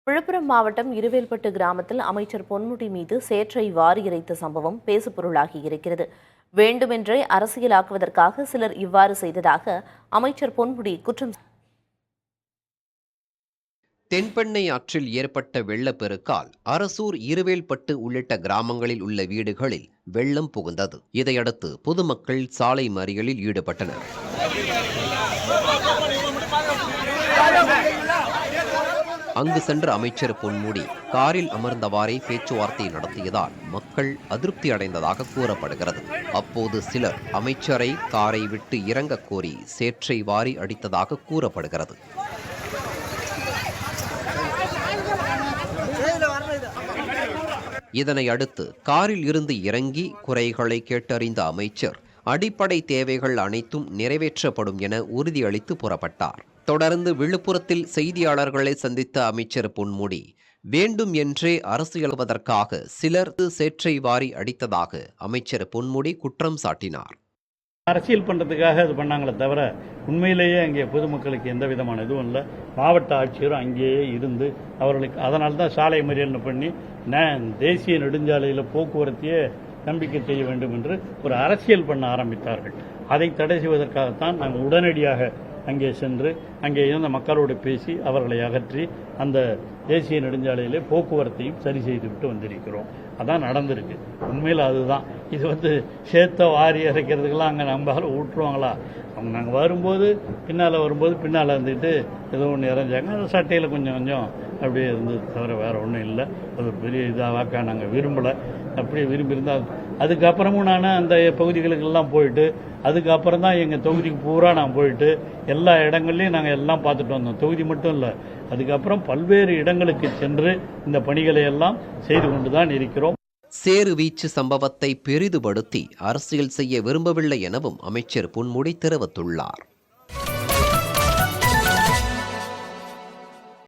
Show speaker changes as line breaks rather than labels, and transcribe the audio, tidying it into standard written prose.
விழுப்புரம் மாவட்டம் இருவேல்பட்டு கிராமத்தில் அமைச்சர் பொன்முடி மீது சேற்றை வாரி இறைத்த சம்பவம் பேசுபொருளாகி இருக்கிறது. வேண்டுமென்றே அரசியலாக்குவதற்காக சிலர் இவ்வாறு செய்ததாக அமைச்சர் பொன்முடி குற்றம்.
தென்பெண்ணை ஆற்றில் ஏற்பட்ட வெள்ளப்பெருக்கால் அரசூர் இருவேல்பட்டு உள்ளிட்ட கிராமங்களில் உள்ள வீடுகளில் வெள்ளம் புகுந்தது. இதையடுத்து பொதுமக்கள் சாலை மறியலில் ஈடுபட்டனர். அங்கு சென்ற அமைச்சர் பொன்முடி காரில் அமர்ந்தவாறே பேச்சுவார்த்தை நடத்தியதால் மக்கள் அதிருப்தி அடைந்ததாக கூறப்படுகிறது. அப்போது சிலர் அமைச்சரை காரை விட்டு இறங்க கோரி சேற்றை வாரி அடித்ததாக கூறப்படுகிறது. இதனை அடுத்து காரில் இருந்து இறங்கி குறைகளை கேட்டறிந்த அமைச்சர் அடிப்படை தேவைகள் அனைத்தும் நிறைவேற்றப்படும் என உறுதியளித்து புறப்பட்டார். தொடர்ந்து விழுப்புரத்தில் செய்தியாளர்களை சந்தித்த அமைச்சர் பொன்முடி வேண்டும் என்றே அரசியலுவதற்காக சிலர் சேற்றை வாரி அடித்ததாக அமைச்சர் பொன்முடி குற்றம் சாட்டினார்.
அரசியல் பண்ணுறதுக்காக அது பண்ணாங்களே தவிர உண்மையிலேயே அங்கே பொதுமக்களுக்கு எந்த விதமான இதுவும் இல்லை. மாவட்ட ஆட்சியரும் அங்கேயே இருந்து அவர்களுக்கு அதனால தான் சாலை மறியல் பண்ணி தேசிய நெடுஞ்சாலையில் போக்குவரத்தையே நம்பிக்கை செய்ய வேண்டும் என்று ஒரு அரசியல் பண்ண ஆரம்பித்தார்கள். அதை தடை செய்வதற்காகத்தான் நாங்கள் உடனடியாக அங்கே சென்று அங்கே இருந்த மக்களோடு பேசி அவர்களை அகற்றி அந்த தேசிய நெடுஞ்சாலையிலே போக்குவரத்தையும் சரி செய்துவிட்டு வந்திருக்கிறோம். அதான் நடந்திருக்கு. உண்மையில் அதுதான். இது சேத்த வாரி இறைக்கிறதுக்கெல்லாம் அங்கே நம்பால விட்டுருவாங்களா? அவங்க நாங்கள் பின்னால் வரும்போது பின்னால் இருந்துட்டு ஏதோ ஒன்று இறைஞ்சாங்க. அந்த சட்டையில் கொஞ்சம் அப்படியே இருந்தது தவிர வேறு ஒன்றும் இல்லை. அது ஒரு பெரிய இதாவாக்கா நாங்கள் விரும்பலை. அப்படியே விரும்பியிருந்தால் அதுக்கப்புறமும் நான் அந்த பகுதிகளுக்கெல்லாம் போயிட்டு அதுக்கப்புறம் தான் எங்கள் தொகுதிக்கு பூரா நான் போயிட்டு எல்லா இடங்கள்லையும் நாங்கள் எல்லாம் பார்த்துட்டு வந்தோம். தொகுதி மட்டும் இல்லை, அதுக்கப்புறம் பல்வேறு இடங்களுக்கு சென்று இந்த பணிகளை எல்லாம் செய்து கொண்டு தான் இருக்கிறோம்.
சேறு வீச்சு சம்பவத்தை பெரிதுபடுத்தி அரசியல் செய்ய விரும்பவில்லை எனவும் அமைச்சர் பொன்முடி தெரிவித்துள்ளார்.